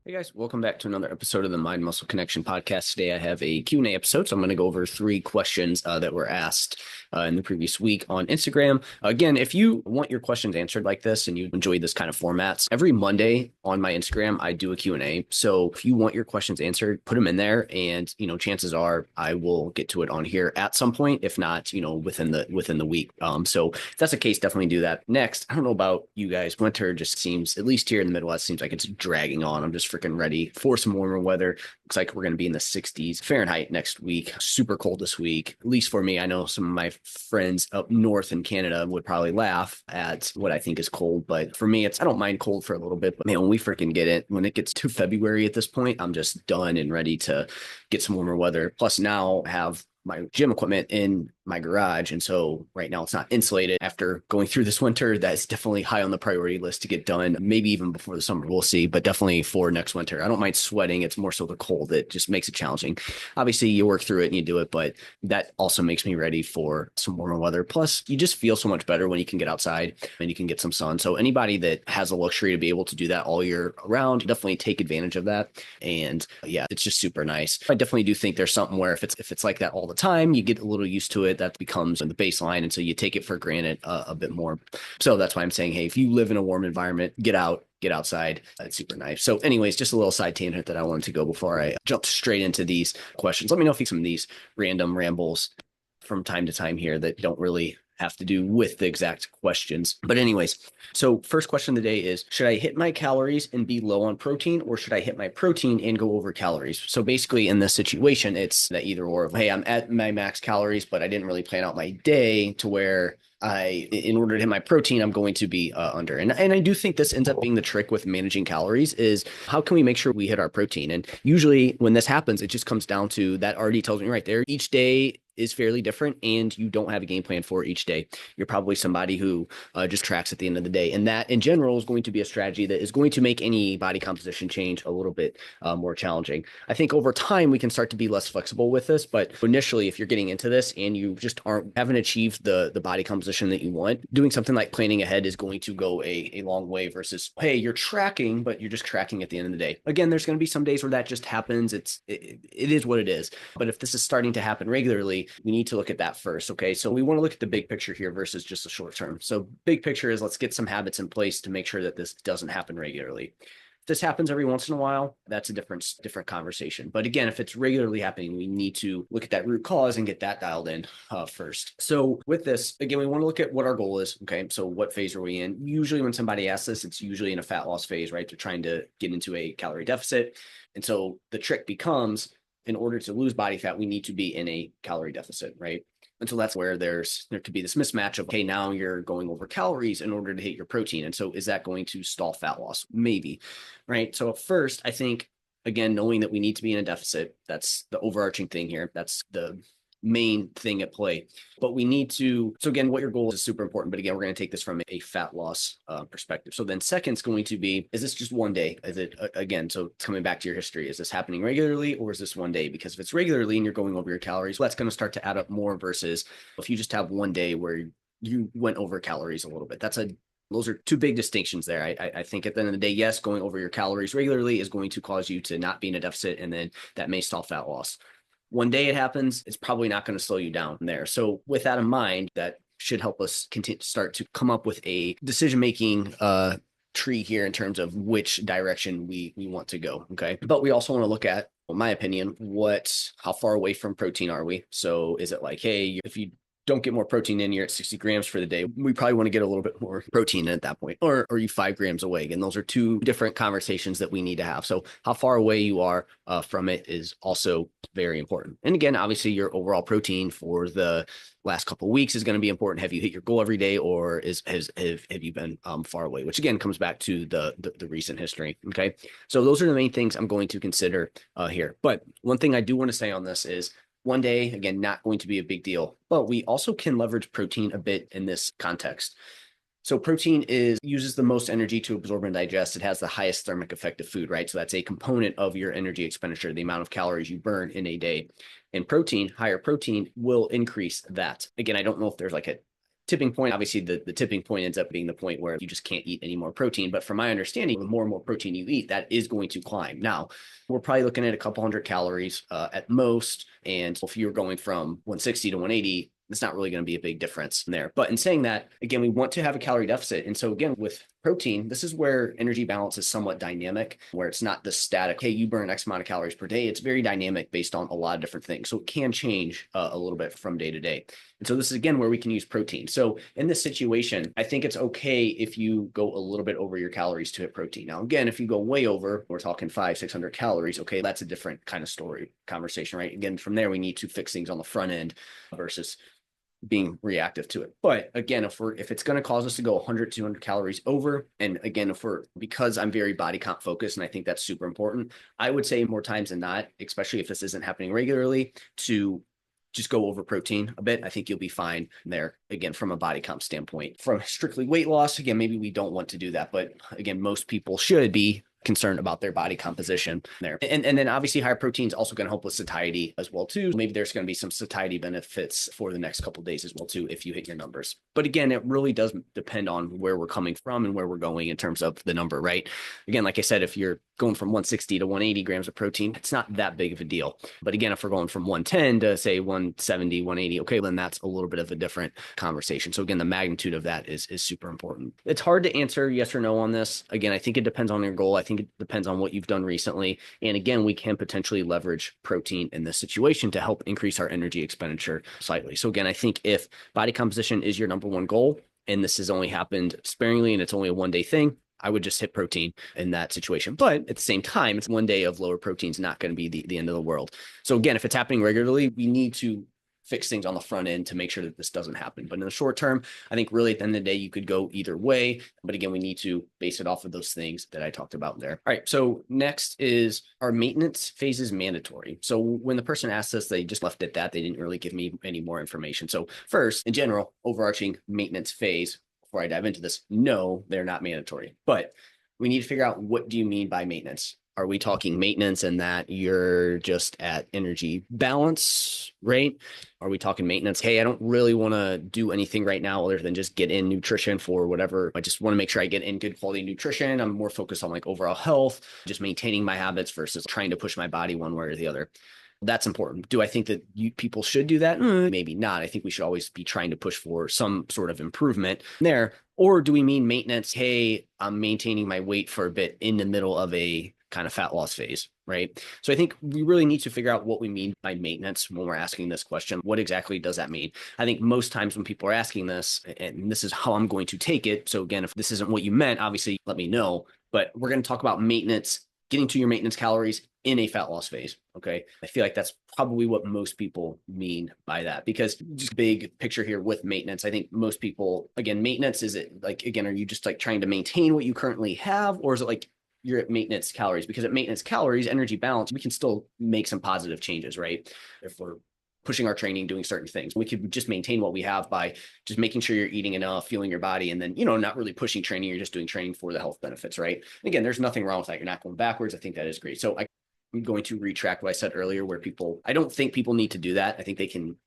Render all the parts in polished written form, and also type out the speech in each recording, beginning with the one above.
Hey guys, welcome back to another episode of the Mind Muscle Connection podcast. Today I have a Q&A episode, so I'm going to go over three questions that were asked in the previous week on Instagram. Again, if you want your questions answered like this and you enjoy this kind of formats, every Monday on my Instagram, I do a Q&A. So if you want your questions answered, put them in there and, chances are I will get to it on here at some point, if not, within the week. So if that's the case, definitely do that. Next, I don't know about you guys, winter just seems, at least here in the Midwest, seems like it's dragging on. I'm just freaking ready for some warmer weather. Looks like we're going to be in the 60s Fahrenheit next week. Super cold this week, at least for me. I know some of my friends up north in Canada would probably laugh at what I think is cold, but for me, I don't mind cold for a little bit. But man, when we freaking get it, when it gets to February at this point, I'm just done and ready to get some warmer weather. Plus, now have my gym equipment in my garage. And so right now it's not insulated. After going through this winter, that's definitely high on the priority list to get done, maybe even before the summer. We'll see, but definitely for next winter. I don't mind sweating. It's more so the cold that just makes it challenging. Obviously, you work through it and you do it, but that also makes me ready for some warmer weather. Plus, you just feel so much better when you can get outside and you can get some sun. So anybody that has the luxury to be able to do that all year around, definitely take advantage of that. And yeah, it's just super nice. I definitely do think there's something where if it's like that all the time, you get a little used to it. That becomes the baseline. And so you take it for granted a bit more. So that's why I'm saying, hey, if you live in a warm environment, get outside. It's super nice. So anyways, just a little side tangent that I wanted to go before I jump straight into these questions. Let me know if you some of these random rambles from time to time here that don't really have to do with the exact questions. But anyways, so first question of the day is, should I hit my calories and be low on protein, or should I hit my protein and go over calories? So basically in this situation, it's the either or of, hey, I'm at my max calories, but I didn't really plan out my day to where in order to hit my protein, I'm going to be under. And I do think this ends up being the trick with managing calories is how can we make sure we hit our protein? And usually when this happens, it just comes down to that already tells me right there, each day is fairly different and you don't have a game plan for each day. You're probably somebody who just tracks at the end of the day. And that in general is going to be a strategy that is going to make any body composition change a little bit more challenging. I think over time we can start to be less flexible with this, but initially if you're getting into this and you just haven't achieved the body composition that you want, doing something like planning ahead is going to go a long way versus, hey, you're tracking, but you're just tracking at the end of the day. Again, there's going to be some days where that just happens. It is what it is. But if this is starting to happen regularly, we need to look at that first. Okay. So we want to look at the big picture here versus just the short term. So big picture is let's get some habits in place to make sure that this doesn't happen regularly. If this happens every once in a while, that's a different conversation. But again, if it's regularly happening, we need to look at that root cause and get that dialed in first. So with this, again, we want to look at what our goal is. Okay. So what phase are we in? Usually when somebody asks this, it's usually in a fat loss phase, right? They're trying to get into a calorie deficit. And so the trick becomes, in order to lose body fat, we need to be in a calorie deficit, right? And so that's where there could be this mismatch of, okay, now you're going over calories in order to hit your protein. And so is that going to stall fat loss? Maybe, right? So first, I think, again, knowing that we need to be in a deficit, that's the overarching thing here. That's the main thing at play. But we need to, so again, what your goal is super important. But again, we're going to take this from a fat loss perspective. So then second is going to be, is this just one day? Is it, again, so coming back to your history, is this happening regularly or is this one day? Because if it's regularly and you're going over your calories, well, that's going to start to add up more versus if you just have one day where you went over calories a little bit. Those are two big distinctions there. I think at the end of the day, yes, going over your calories regularly is going to cause you to not be in a deficit, and then that may stall fat loss. One day it happens, it's probably not going to slow you down there. So with that in mind, that should help us start to come up with a decision-making tree here in terms of which direction we want to go. Okay. But we also want to look at, in my opinion, how far away from protein are we? So is it like, hey, if you don't get more protein in, you're at 60 grams for the day. We probably want to get a little bit more protein in at that point. Or are you 5 grams away? And those are two different conversations that we need to have. So how far away you are from it is also very important. And again, obviously your overall protein for the last couple of weeks is going to be important. Have you hit your goal every day, or have you been far away? Which again comes back to the recent history. Okay, so those are the main things I'm going to consider here. But one thing I do want to say on this is, one day, again, not going to be a big deal, but we also can leverage protein a bit in this context. So protein uses the most energy to absorb and digest. It has the highest thermic effect of food, right? So that's a component of your energy expenditure, the amount of calories you burn in a day. And protein, higher protein will increase that. Again, I don't know if there's like tipping point. Obviously, the tipping point ends up being the point where you just can't eat any more protein. But from my understanding, the more and more protein you eat, that is going to climb. Now, we're probably looking at a couple hundred calories at most. And if you're going from 160 to 180, it's not really going to be a big difference there. But in saying that, again, we want to have a calorie deficit. And so again, with protein, this is where energy balance is somewhat dynamic, where it's not the static, hey, you burn X amount of calories per day. It's very dynamic based on a lot of different things. So it can change a little bit from day to day. And so this is, again, where we can use protein. So in this situation, I think it's okay if you go a little bit over your calories to hit protein. Now, again, if you go way over, we're talking 500-600 calories. Okay, that's a different kind of story conversation, right? Again, from there, we need to fix things on the front end versus being reactive to it. But again, if it's going to cause us to go 100-200 calories over, and again, because I'm very body comp focused, and I think that's super important, I would say more times than not, especially if this isn't happening regularly, to just go over protein a bit. I think you'll be fine there. Again, from a body comp standpoint. From strictly weight loss, again, maybe we don't want to do that, but again, most people should be concerned about their body composition there. And then obviously higher protein is also going to help with satiety as well too. Maybe there's going to be some satiety benefits for the next couple of days as well too, if you hit your numbers. But again, it really does depend on where we're coming from and where we're going in terms of the number, right? Again, like I said, if you're going from 160 to 180 grams of protein, it's not that big of a deal. But again, if we're going from 110 to say 170, 180, okay, then that's a little bit of a different conversation. So again, the magnitude of that is super important. It's hard to answer yes or no on this. Again, I think it depends on your goal. I think it depends on what you've done recently. And again, we can potentially leverage protein in this situation to help increase our energy expenditure slightly. So again, I think if body composition is your number one goal, and this has only happened sparingly and it's only a one-day thing, I would just hit protein in that situation. But at the same time, it's one day of lower protein is not going to be the end of the world. So again, if it's happening regularly, we need to fix things on the front end to make sure that this doesn't happen. But in the short term, I think really at the end of the day, you could go either way. But again, we need to base it off of those things that I talked about there. All right. So next is, are maintenance phases mandatory? So when the person asked us, they just left it at that. They didn't really give me any more information. So first, in general, overarching maintenance phase, before I dive into this, no, they're not mandatory. But we need to figure out, what do you mean by maintenance? Are we talking maintenance in that you're just at energy balance, right? Are we talking maintenance? Hey, I don't really want to do anything right now other than just get in nutrition for whatever. I just want to make sure I get in good quality nutrition. I'm more focused on like overall health, just maintaining my habits versus trying to push my body one way or the other. That's important. Do I think that people should do that? Maybe not. I think we should always be trying to push for some sort of improvement there. Or do we mean maintenance? Hey, I'm maintaining my weight for a bit in the middle of a kind of fat loss phase, right? So I think we really need to figure out what we mean by maintenance when we're asking this question. What exactly does that mean? I think most times when people are asking this, and this is how I'm going to take it. So again, if this isn't what you meant, obviously let me know. But we're going to talk about maintenance, getting to your maintenance calories in a fat loss phase. Okay. I feel like that's probably what most people mean by that, because just big picture here with maintenance, I think most people, again, maintenance, is it like, again, are you just like trying to maintain what you currently have? Or is it like you're at maintenance calories? Because at maintenance calories, energy balance, we can still make some positive changes, right? If we're pushing our training, doing certain things, we could just maintain what we have by just making sure you're eating enough, fueling your body, and then, not really pushing training. You're just doing training for the health benefits, right? And again, there's nothing wrong with that. You're not going backwards. I think that is great. So I'm going to retract what I said earlier, where I don't think people need to do that. I think they can,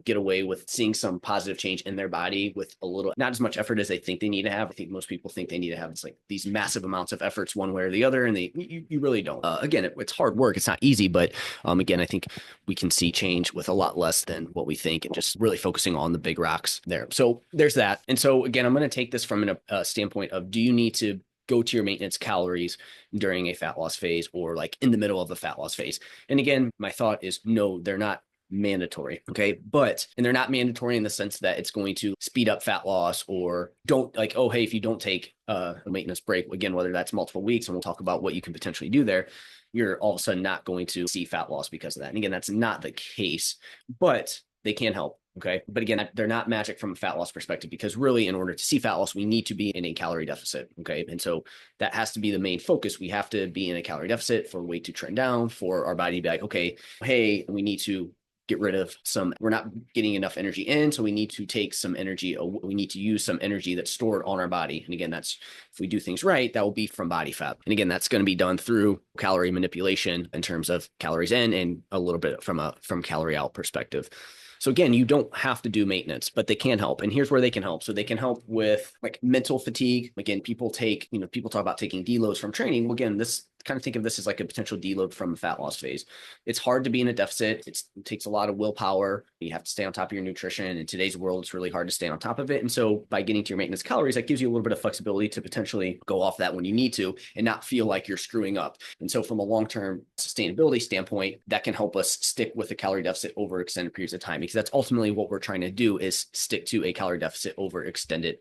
get away with seeing some positive change in their body with a little, not as much effort as they think they need to have. I think most people think they need to have like these massive amounts of efforts one way or the other, and you really don't. Again, it's hard work. It's not easy, but again, I think we can see change with a lot less than what we think, and just really focusing on the big rocks there. So there's that. And so again, I'm going to take this from a standpoint of, do you need to go to your maintenance calories during a fat loss phase or like in the middle of a fat loss phase? And again, my thought is no, they're not mandatory. Okay. And they're not mandatory in the sense that it's going to speed up fat loss, or don't like, oh, hey, if you don't take a maintenance break, again, whether that's multiple weeks, and we'll talk about what you can potentially do there, you're all of a sudden not going to see fat loss because of that. And again, that's not the case, but they can help. Okay. But again, they're not magic from a fat loss perspective, because really, in order to see fat loss, we need to be in a calorie deficit. Okay. And so that has to be the main focus. We have to be in a calorie deficit for weight to trend down, for our body to be like, okay, hey, we need to get rid of we're not getting enough energy in. So we need to take some energy. We need to use some energy that's stored on our body. And again, if we do things right, that will be from body fat. And again, that's going to be done through calorie manipulation in terms of calories in, and a little bit from calorie out perspective. So again, you don't have to do maintenance, but they can help. And here's where they can help. So they can help with like mental fatigue. Again, people talk about taking deloads from training. Well, again, this kind of think of this as like a potential deload from a fat loss phase. It's hard to be in a deficit. It takes a lot of willpower. You have to stay on top of your nutrition. In today's world, it's really hard to stay on top of it. And so by getting to your maintenance calories, that gives you a little bit of flexibility to potentially go off that when you need to and not feel like you're screwing up. And so from a long-term sustainability standpoint, that can help us stick with a calorie deficit over extended periods of time, because that's ultimately what we're trying to do, is stick to a calorie deficit over extended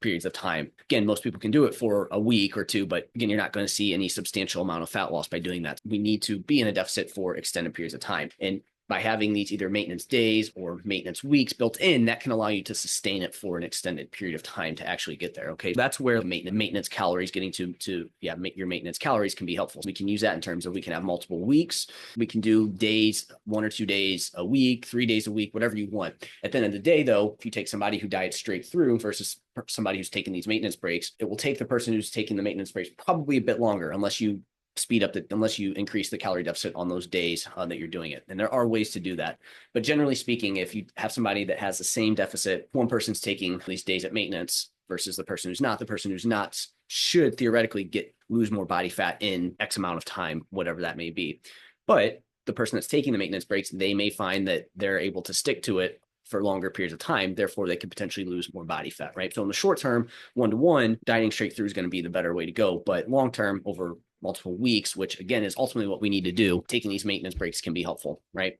periods of time. Again, most people can do it for a week or two, but again, you're not going to see any substantial amount of fat loss by doing that. We need to be in a deficit for extended periods of time. And by having these either maintenance days or maintenance weeks built in, that can allow you to sustain it for an extended period of time to actually get there. Okay. That's where maintenance calories, getting to your maintenance calories can be helpful. We can use that in terms of, we can have multiple weeks. We can do days, 1 or 2 days a week, 3 days a week, whatever you want. At the end of the day, though, if you take somebody who diets straight through versus somebody who's taking these maintenance breaks, it will take the person who's taking the maintenance breaks probably a bit longer, unless you unless you increase the calorie deficit on those days that you're doing it. And there are ways to do that. But generally speaking, if you have somebody that has the same deficit, one person's taking these days at maintenance versus the person who's not should theoretically lose more body fat in X amount of time, whatever that may be. But the person that's taking the maintenance breaks, they may find that they're able to stick to it for longer periods of time. Therefore, they could potentially lose more body fat, right? So in the short term, 1-to-1, dieting straight through is going to be the better way to go. But long term, over multiple weeks, which again is ultimately what we need to do, taking these maintenance breaks can be helpful, right?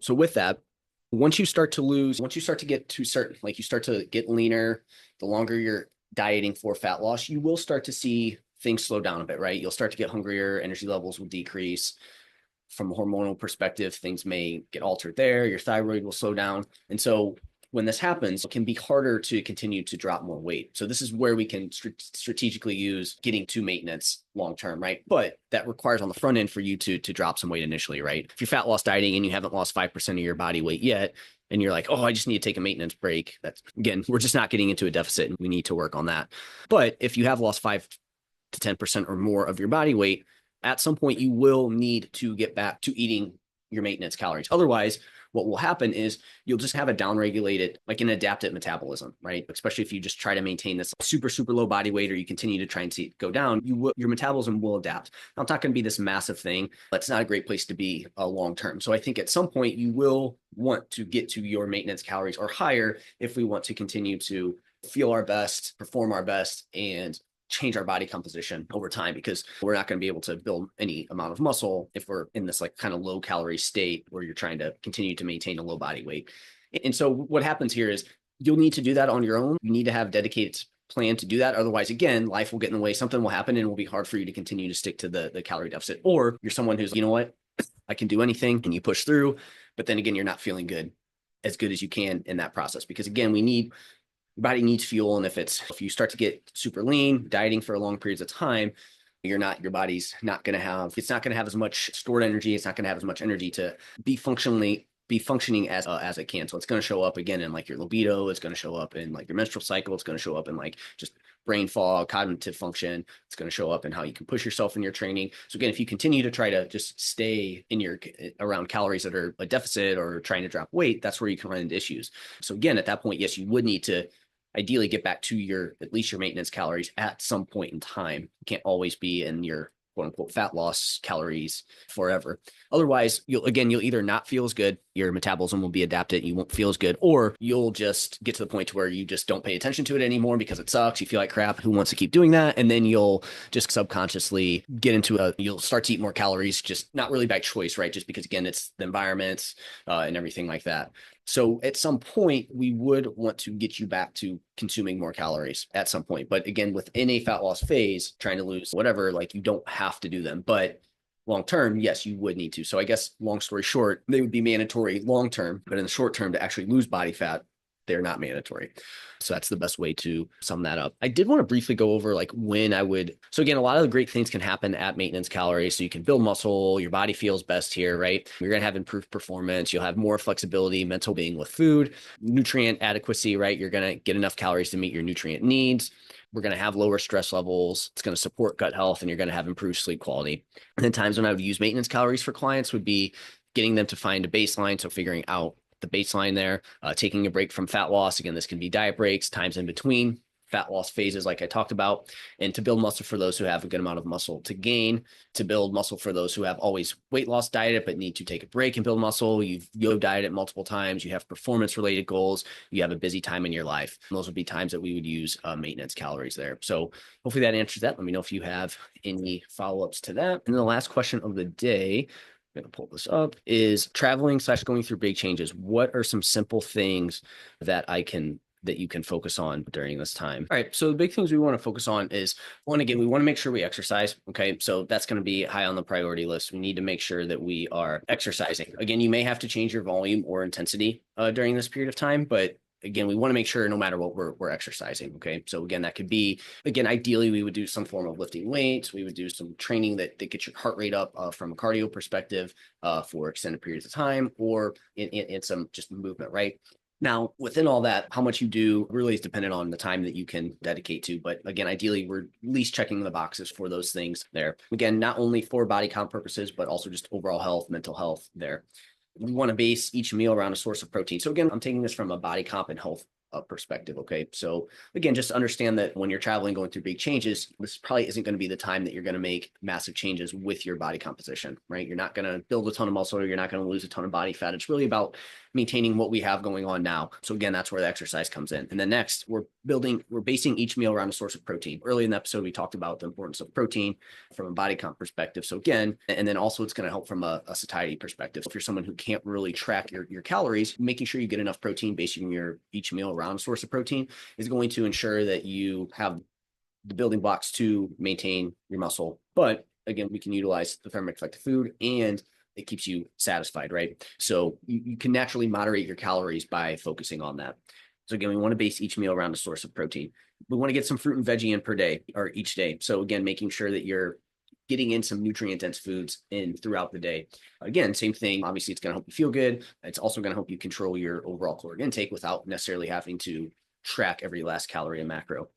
So with that, once you start to get to certain, like you start to get leaner, the longer you're dieting for fat loss, you will start to see things slow down a bit, right? You'll start to get hungrier, energy levels will decrease. From a hormonal perspective, things may get altered there. Your thyroid will slow down. And so when this happens, it can be harder to continue to drop more weight. So this is where we can strategically use getting to maintenance long-term, right? But that requires on the front end for you to drop some weight initially, right? If you're fat loss dieting and you haven't lost 5% of your body weight yet, and you're like, oh, I just need to take a maintenance break, that's, again, we're just not getting into a deficit and we need to work on that. But if you have lost 5 to 10% or more of your body weight, at some point you will need to get back to eating your maintenance calories. Otherwise, what will happen is you'll just have a downregulated, like an adaptive metabolism, right? Especially if you just try to maintain this super, super low body weight, or you continue to try and go down, your metabolism will adapt. Now, it's not going to be this massive thing, but it's not a great place to be long term. So I think at some point you will want to get to your maintenance calories or higher if we want to continue to feel our best, perform our best, and change our body composition over time, because we're not going to be able to build any amount of muscle if we're in this like kind of low calorie state where you're trying to continue to maintain a low body weight. And so what happens here is you'll need to do that on your own. You need to have a dedicated plan to do that. Otherwise, again, life will get in the way. Something will happen and it will be hard for you to continue to stick to the calorie deficit. Or you're someone who's, you know what, I can do anything, and you push through, but then again, you're not feeling as good as you can in that process. Because again, your body needs fuel. And if you start to get super lean, dieting for long periods of time, your body's not going to have as much stored energy. It's not going to have as much energy to be functioning as it can. So it's going to show up again in like your libido. It's going to show up in like your menstrual cycle. It's going to show up in like just brain fog, cognitive function. It's going to show up in how you can push yourself in your training. So again, if you continue to try to just stay around calories that are a deficit or trying to drop weight, that's where you can run into issues. So again, at that point, yes, you would need to ideally get back to at least your maintenance calories at some point in time. You can't always be in your quote unquote fat loss calories forever. Otherwise, you'll either not feel as good, your metabolism will be adapted, you won't feel as good, or you'll just get to the point to where you just don't pay attention to it anymore because it sucks. You feel like crap. Who wants to keep doing that? And then you'll just subconsciously you'll start to eat more calories, just not really by choice, right? Just because again, it's the environment and everything like that. So at some point, we would want to get you back to consuming more calories at some point. But again, within a fat loss phase, trying to lose whatever, like you don't have to do them. But long term, yes, you would need to. So I guess long story short, they would be mandatory long term, but in the short term to actually lose body fat, they're not mandatory. So that's the best way to sum that up. I did want to briefly go over like when I would. So again, a lot of the great things can happen at maintenance calories. So you can build muscle, your body feels best here, right? You're going to have improved performance. You'll have more flexibility, mental being with food, nutrient adequacy, right? You're going to get enough calories to meet your nutrient needs. We're going to have lower stress levels. It's going to support gut health, and you're going to have improved sleep quality. And then times when I would use maintenance calories for clients would be getting them to find a baseline. So figuring out the baseline there, taking a break from fat loss. Again, this can be diet breaks, times in between fat loss phases like I talked about, and to build muscle for those who have a good amount of muscle to gain, to build muscle for those who have always weight loss dieted but need to take a break and build muscle. You've yo dieted multiple times, you have performance related goals, you have a busy time in your life. And those would be times that we would use maintenance calories there. So hopefully that answers that. Let me know if you have any follow-ups to that. And then the last question of the day, I'm going to pull this up, is traveling / going through big changes. What are some simple things that you can focus on during this time? All right. So the big things we want to focus on is, one, again, we want to make sure we exercise. Okay. So that's going to be high on the priority list. We need to make sure that we are exercising. Again, you may have to change your volume or intensity during this period of time, but again, we want to make sure no matter what we're exercising. Okay. So again, that could be, again, ideally we would do some form of lifting weights. We would do some training that gets your heart rate up from a cardio perspective for extended periods of time, or in some just movement, right? Now, within all that, how much you do really is dependent on the time that you can dedicate to. But again, ideally, we're at least checking the boxes for those things there. Again, not only for body count purposes, but also just overall health, mental health there. We want to base each meal around a source of protein. So again, I'm taking this from a body comp and health perspective. Okay. So again, just understand that when you're traveling, going through big changes, this probably isn't going to be the time that you're going to make massive changes with your body composition, right? You're not going to build a ton of muscle, or you're not going to lose a ton of body fat. It's really about maintaining what we have going on now. So again, that's where the exercise comes in. And then next, we're basing each meal around a source of protein. Early in the episode, we talked about the importance of protein from a body comp perspective. So again, and then also it's going to help from a satiety perspective. So if you're someone who can't really track your calories, making sure you get enough protein, basing each meal around a source of protein is going to ensure that you have the building blocks to maintain your muscle. But again, we can utilize the thermic effect of food, and it keeps you satisfied, right? So you can naturally moderate your calories by focusing on that. So again, we want to base each meal around a source of protein. We want to get some fruit and veggie in per day or each day. So again, making sure that you're getting in some nutrient dense foods in throughout the day. Again, same thing. Obviously, it's going to help you feel good. It's also going to help you control your overall caloric intake without necessarily having to track every last calorie and macro.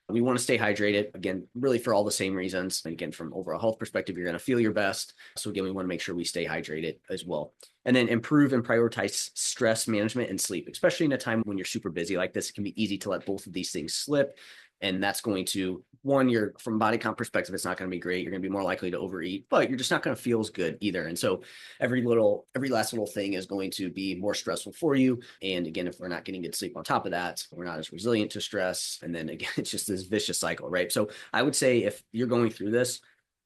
We want to stay hydrated, again, really for all the same reasons. And again, from overall health perspective, you're going to feel your best. So again, we want to make sure we stay hydrated as well. And then improve and prioritize stress management and sleep, especially in a time when you're super busy like this. It can be easy to let both of these things slip. And that's going to, from a body comp perspective, it's not going to be great. You're going to be more likely to overeat, but you're just not going to feel as good either. And so every last little thing is going to be more stressful for you. And again, if we're not getting good sleep on top of that, we're not as resilient to stress. And then again, it's just this vicious cycle, right? So I would say if you're going through this,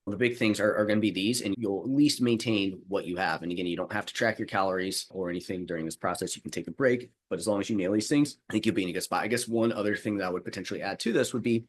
the big things are going to be these, and you'll at least maintain what you have. And again, you don't have to track your calories or anything during this process. You can take a break, but as long as you nail these things, I think you'll be in a good spot. I guess one other thing that I would potentially add to this would be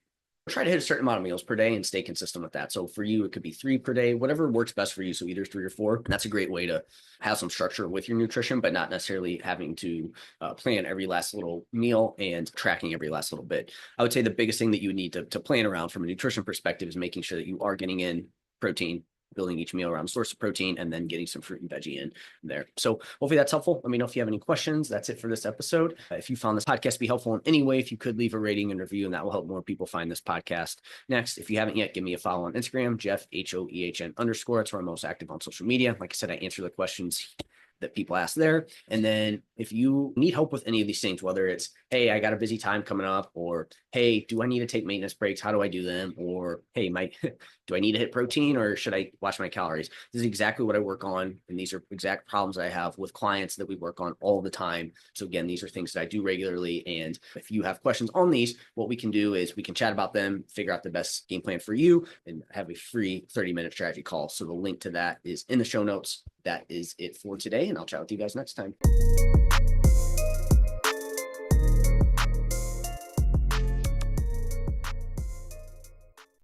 try to hit a certain amount of meals per day and stay consistent with that. So for you, it could be 3 per day, whatever works best for you. So either 3 or 4. And that's a great way to have some structure with your nutrition, but not necessarily having to plan every last little meal and tracking every last little bit. I would say the biggest thing that you need to plan around from a nutrition perspective is making sure that you are getting in protein, building each meal around a source of protein, and then getting some fruit and veggie in there. So hopefully that's helpful. Let me know if you have any questions. That's it for this episode. If you found this podcast to be helpful in any way, if you could leave a rating and review, and that will help more people find this podcast. Next, if you haven't yet, give me a follow on Instagram, Jeff, HOEHN_. That's where I'm most active on social media. Like I said, I answer the questions that people ask there. And then if you need help with any of these things, whether it's, hey, I got a busy time coming up, or, hey, do I need to take maintenance breaks? How do I do them? Or, hey, do I need to hit protein, or should I watch my calories? This is exactly what I work on. And these are exact problems I have with clients that we work on all the time. So again, these are things that I do regularly. And if you have questions on these, what we can do is we can chat about them, figure out the best game plan for you, and have a free 30-minute strategy call. So the link to that is in the show notes. That is it for today, and I'll chat with you guys next time.